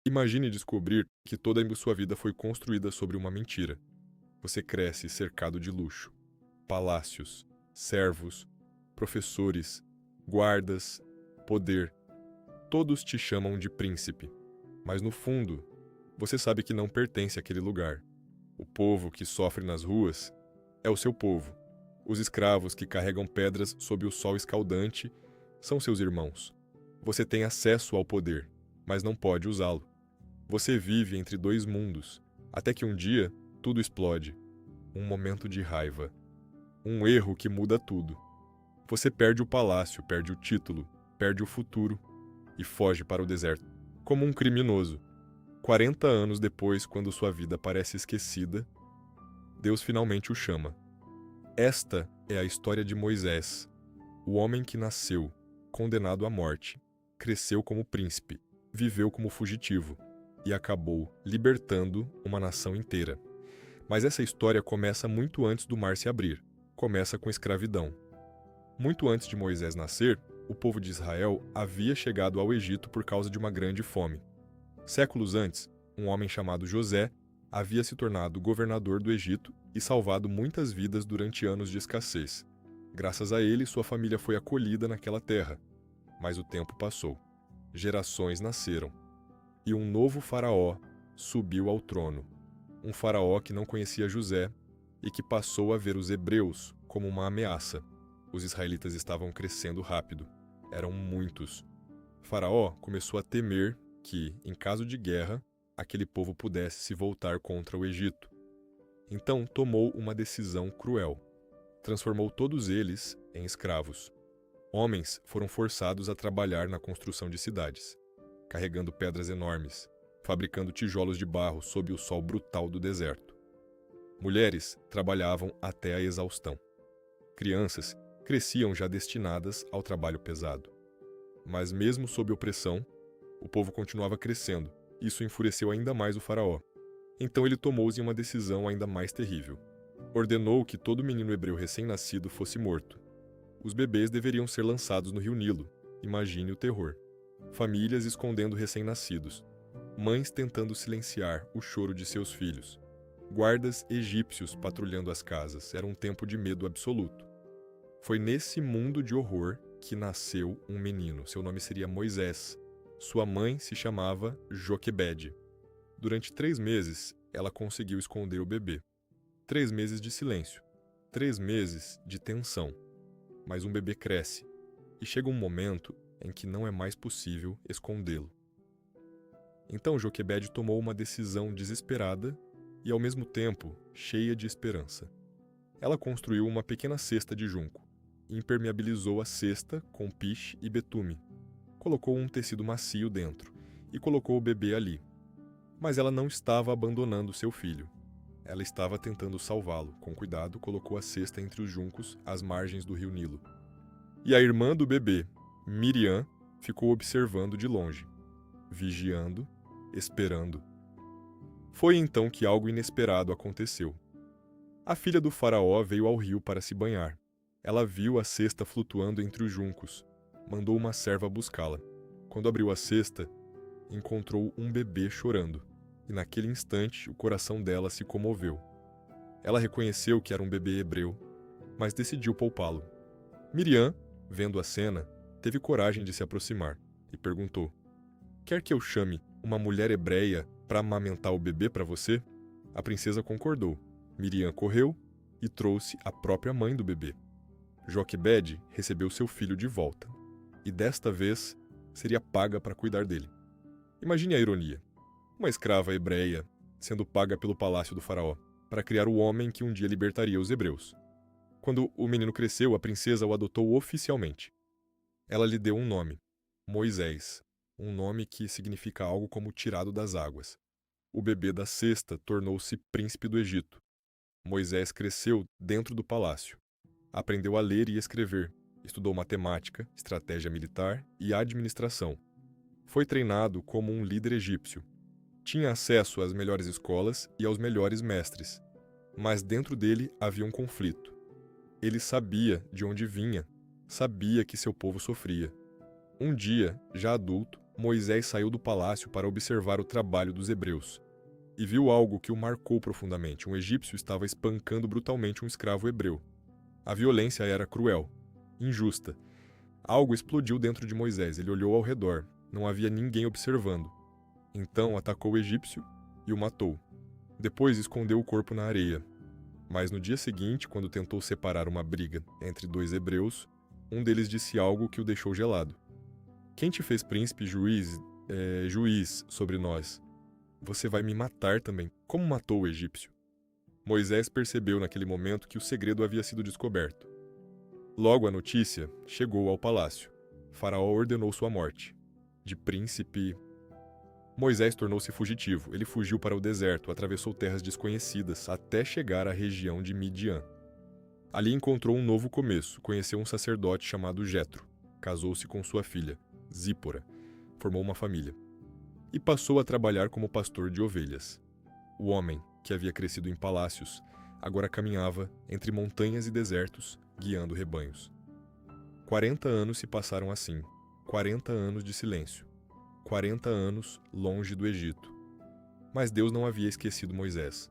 Imagine descobrir que toda a sua vida foi construída sobre uma mentira. Você cresce cercado de luxo, palácios, servos, professores, guardas, poder. Todos te chamam de príncipe, mas no fundo, você sabe que não pertence àquele lugar. O povo que sofre nas ruas é o seu povo. Os escravos que carregam pedras sob o sol escaldante são seus irmãos. Você tem acesso ao poder, mas não pode usá-lo. Você vive entre dois mundos, até que um dia tudo explode. Um momento de raiva. Um erro que muda tudo. Você perde o palácio, perde o título, perde o futuro e foge para o deserto, como um criminoso. 40 anos depois, quando sua vida parece esquecida, Deus finalmente o chama. Esta é a história de Moisés, o homem que nasceu, condenado à morte, cresceu como príncipe, viveu como fugitivo e acabou libertando uma nação inteira. Mas essa história começa muito antes do mar se abrir. Começa com escravidão. Muito antes de Moisés nascer, o povo de Israel havia chegado ao Egito por causa de uma grande fome. Séculos antes, um homem chamado José havia se tornado governador do Egito e salvado muitas vidas durante anos de escassez. Graças a ele, sua família foi acolhida naquela terra. Mas o tempo passou. Gerações nasceram. E um novo faraó subiu ao trono. Um faraó que não conhecia José e que passou a ver os hebreus como uma ameaça. Os israelitas estavam crescendo rápido. Eram muitos. Faraó começou a temer que, em caso de guerra, aquele povo pudesse se voltar contra o Egito. Então tomou uma decisão cruel. Transformou todos eles em escravos. Homens foram forçados a trabalhar na construção de cidades, carregando pedras enormes, fabricando tijolos de barro sob o sol brutal do deserto. Mulheres trabalhavam até a exaustão. Crianças cresciam já destinadas ao trabalho pesado. Mas mesmo sob opressão, o povo continuava crescendo. Isso enfureceu ainda mais o faraó. Então ele tomou-se uma decisão ainda mais terrível. Ordenou que todo menino hebreu recém-nascido fosse morto. Os bebês deveriam ser lançados no rio Nilo. Imagine o terror. Famílias escondendo recém-nascidos. Mães tentando silenciar o choro de seus filhos. Guardas egípcios patrulhando as casas. Era um tempo de medo absoluto. Foi nesse mundo de horror que nasceu um menino. Seu nome seria Moisés. Sua mãe se chamava Joquebede. Durante 3 meses, ela conseguiu esconder o bebê. 3 meses de silêncio. 3 meses de tensão. Mas um bebê cresce. E chega um momento em que não é mais possível escondê-lo. Então Joquebede tomou uma decisão desesperada e, ao mesmo tempo, cheia de esperança. Ela construiu uma pequena cesta de junco, impermeabilizou a cesta com piche e betume, colocou um tecido macio dentro e colocou o bebê ali. Mas ela não estava abandonando seu filho. Ela estava tentando salvá-lo. Com cuidado, colocou a cesta entre os juncos às margens do rio Nilo. E a irmã do bebê, Miriam, ficou observando de longe, vigiando, esperando. Foi então que algo inesperado aconteceu. A filha do faraó veio ao rio para se banhar. Ela viu a cesta flutuando entre os juncos. Mandou uma serva buscá-la. Quando abriu a cesta, encontrou um bebê chorando. E naquele instante, o coração dela se comoveu. Ela reconheceu que era um bebê hebreu, mas decidiu poupá-lo. Miriam, vendo a cena, teve coragem de se aproximar e perguntou: "Quer que eu chame uma mulher hebreia para amamentar o bebê para você?" A princesa concordou. Miriam correu e trouxe a própria mãe do bebê. Joquebede recebeu seu filho de volta, e desta vez seria paga para cuidar dele. Imagine a ironia. Uma escrava hebreia sendo paga pelo palácio do faraó para criar o homem que um dia libertaria os hebreus. Quando o menino cresceu, a princesa o adotou oficialmente. Ela lhe deu um nome, Moisés, um nome que significa algo como tirado das águas. O bebê da cesta tornou-se príncipe do Egito. Moisés cresceu dentro do palácio. Aprendeu a ler e escrever, estudou matemática, estratégia militar e administração. Foi treinado como um líder egípcio. Tinha acesso às melhores escolas e aos melhores mestres. Mas dentro dele havia um conflito. Ele sabia de onde vinha, sabia que seu povo sofria. Um dia, já adulto, Moisés saiu do palácio para observar o trabalho dos hebreus e viu algo que o marcou profundamente. Um egípcio estava espancando brutalmente um escravo hebreu. A violência era cruel, injusta. Algo explodiu dentro de Moisés. Ele olhou ao redor. Não havia ninguém observando. Então atacou o egípcio e o matou. Depois escondeu o corpo na areia. Mas no dia seguinte, quando tentou separar uma briga entre dois hebreus, um deles disse algo que o deixou gelado. Quem te fez príncipe, juiz sobre nós? Você vai me matar também. Como matou o egípcio? Moisés percebeu naquele momento que o segredo havia sido descoberto. Logo a notícia chegou ao palácio. Faraó ordenou sua morte. De príncipe... Moisés tornou-se fugitivo. Ele fugiu para o deserto, atravessou terras desconhecidas, até chegar à região de Midian. Ali encontrou um novo começo. Conheceu um sacerdote chamado Jetro. Casou-se com sua filha, Zípora. Formou uma família. E passou a trabalhar como pastor de ovelhas. O homem, que havia crescido em palácios, agora caminhava entre montanhas e desertos, guiando rebanhos. 40 anos se passaram assim. 40 anos de silêncio. 40 anos longe do Egito. Mas Deus não havia esquecido Moisés.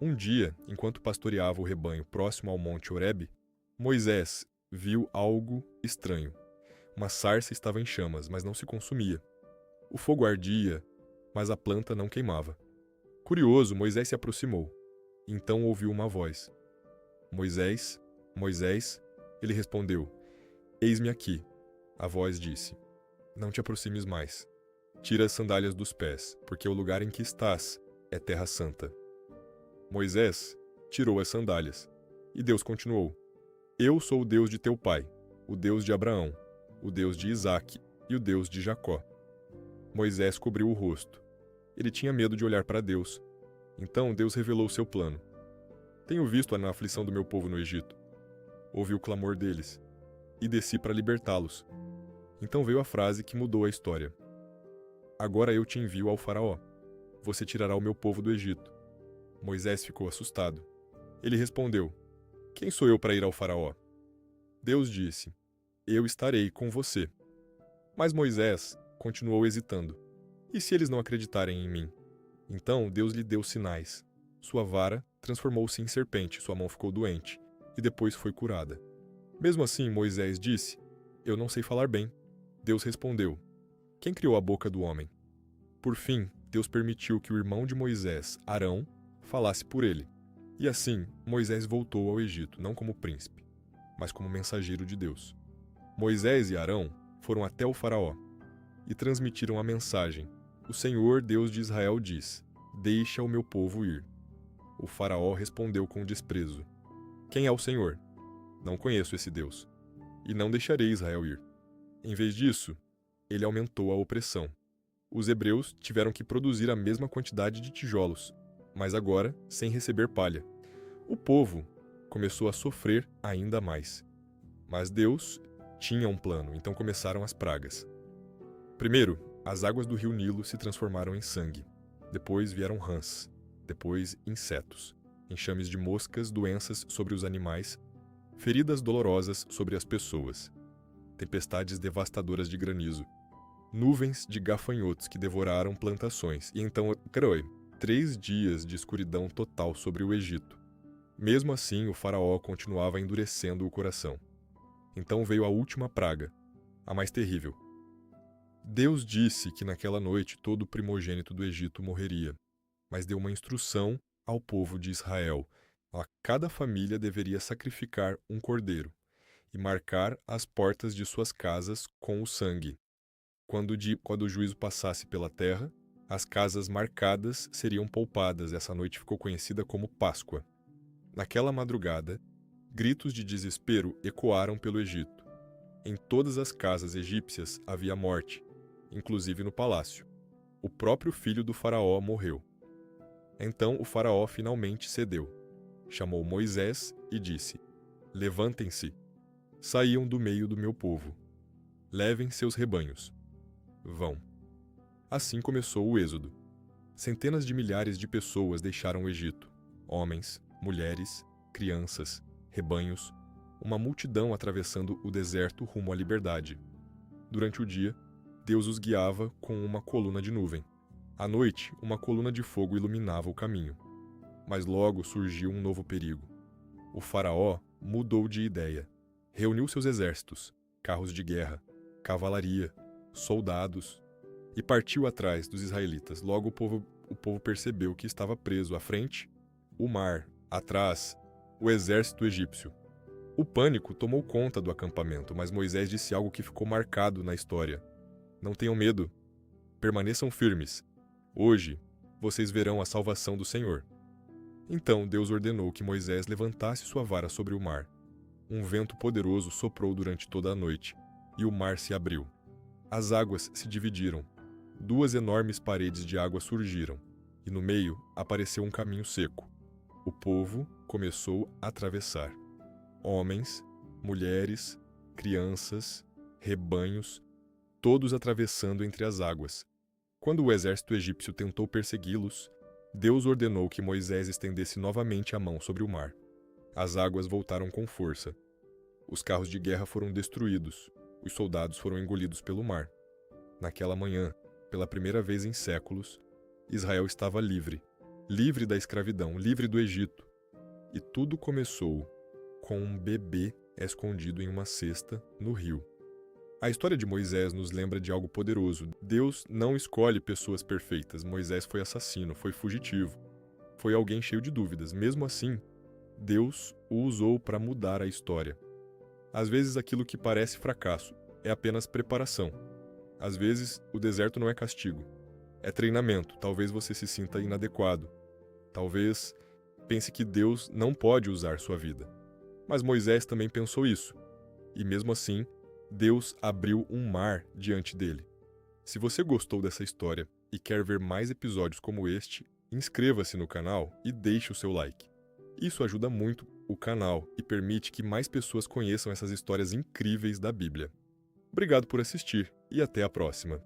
Um dia, enquanto pastoreava o rebanho próximo ao monte Horebe, Moisés viu algo estranho. Uma sarça estava em chamas, mas não se consumia. O fogo ardia, mas a planta não queimava. Curioso, Moisés se aproximou. Então ouviu uma voz. Moisés, Moisés, ele respondeu, eis-me aqui. A voz disse, não te aproximes mais. Tira as sandálias dos pés, porque o lugar em que estás é terra santa. Moisés tirou as sandálias, e Deus continuou, eu sou o Deus de teu pai, o Deus de Abraão, o Deus de Isaque e o Deus de Jacó. Moisés cobriu o rosto. Ele tinha medo de olhar para Deus. Então Deus revelou seu plano. Tenho visto a aflição do meu povo no Egito. Ouvi o clamor deles. E desci para libertá-los. Então veio a frase que mudou a história. Agora eu te envio ao faraó. Você tirará o meu povo do Egito. Moisés ficou assustado. Ele respondeu, quem sou eu para ir ao faraó? Deus disse, eu estarei com você. Mas Moisés continuou hesitando. E se eles não acreditarem em mim? Então Deus lhe deu sinais. Sua vara transformou-se em serpente, sua mão ficou doente, e depois foi curada. Mesmo assim, Moisés disse, eu não sei falar bem. Deus respondeu, quem criou a boca do homem? Por fim, Deus permitiu que o irmão de Moisés, Arão, falasse por ele. E assim, Moisés voltou ao Egito, não como príncipe, mas como mensageiro de Deus. Moisés e Arão foram até o faraó e transmitiram a mensagem. O Senhor, Deus de Israel, diz, deixa o meu povo ir. O faraó respondeu com desprezo, quem é o Senhor? Não conheço esse Deus. E não deixarei Israel ir. Em vez disso, ele aumentou a opressão. Os hebreus tiveram que produzir a mesma quantidade de tijolos, mas agora sem receber palha. O povo começou a sofrer ainda mais. Mas Deus tinha um plano, então começaram as pragas. Primeiro, as águas do rio Nilo se transformaram em sangue. Depois vieram rãs. Depois, insetos. Enxames de moscas, doenças sobre os animais, feridas dolorosas sobre as pessoas. Tempestades devastadoras de granizo. Nuvens de gafanhotos que devoraram plantações. E então, 3 dias de escuridão total sobre o Egito. Mesmo assim, o faraó continuava endurecendo o coração. Então veio a última praga, a mais terrível. Deus disse que naquela noite todo o primogênito do Egito morreria, mas deu uma instrução ao povo de Israel. Cada família deveria sacrificar um cordeiro e marcar as portas de suas casas com o sangue. Quando o juízo passasse pela terra, as casas marcadas seriam poupadas. Essa noite ficou conhecida como Páscoa. Naquela madrugada, gritos de desespero ecoaram pelo Egito. Em todas as casas egípcias havia morte, inclusive no palácio. O próprio filho do faraó morreu. Então o faraó finalmente cedeu. Chamou Moisés e disse, levantem-se, saiam do meio do meu povo. Levem seus rebanhos. Vão. Assim começou o êxodo. Centenas de milhares de pessoas deixaram o Egito. Homens, mulheres, crianças, rebanhos, uma multidão atravessando o deserto rumo à liberdade. Durante o dia, Deus os guiava com uma coluna de nuvem. À noite, uma coluna de fogo iluminava o caminho. Mas logo surgiu um novo perigo. O faraó mudou de ideia. Reuniu seus exércitos, carros de guerra, cavalaria, soldados, e partiu atrás dos israelitas. Logo o povo percebeu que estava preso à frente, o mar, atrás, o exército egípcio. O pânico tomou conta do acampamento, mas Moisés disse algo que ficou marcado na história. Não tenham medo. Permaneçam firmes. Hoje, vocês verão a salvação do Senhor. Então Deus ordenou que Moisés levantasse sua vara sobre o mar. Um vento poderoso soprou durante toda a noite, e o mar se abriu. As águas se dividiram. 2 enormes paredes de água surgiram, e no meio apareceu um caminho seco. O povo começou a atravessar. Homens, mulheres, crianças, rebanhos, todos atravessando entre as águas. Quando o exército egípcio tentou persegui-los, Deus ordenou que Moisés estendesse novamente a mão sobre o mar. As águas voltaram com força. Os carros de guerra foram destruídos. Os soldados foram engolidos pelo mar. Naquela manhã, pela primeira vez em séculos, Israel estava livre. Livre da escravidão, livre do Egito. E tudo começou com um bebê escondido em uma cesta no rio. A história de Moisés nos lembra de algo poderoso. Deus não escolhe pessoas perfeitas. Moisés foi assassino, foi fugitivo, foi alguém cheio de dúvidas. Mesmo assim, Deus o usou para mudar a história. Às vezes aquilo que parece fracasso é apenas preparação. Às vezes o deserto não é castigo, é treinamento. Talvez você se sinta inadequado. Talvez pense que Deus não pode usar sua vida. Mas Moisés também pensou isso. E mesmo assim, Deus abriu um mar diante dele. Se você gostou dessa história e quer ver mais episódios como este, inscreva-se no canal e deixe o seu like. Isso ajuda muito o canal e permite que mais pessoas conheçam essas histórias incríveis da Bíblia. Obrigado por assistir e até a próxima.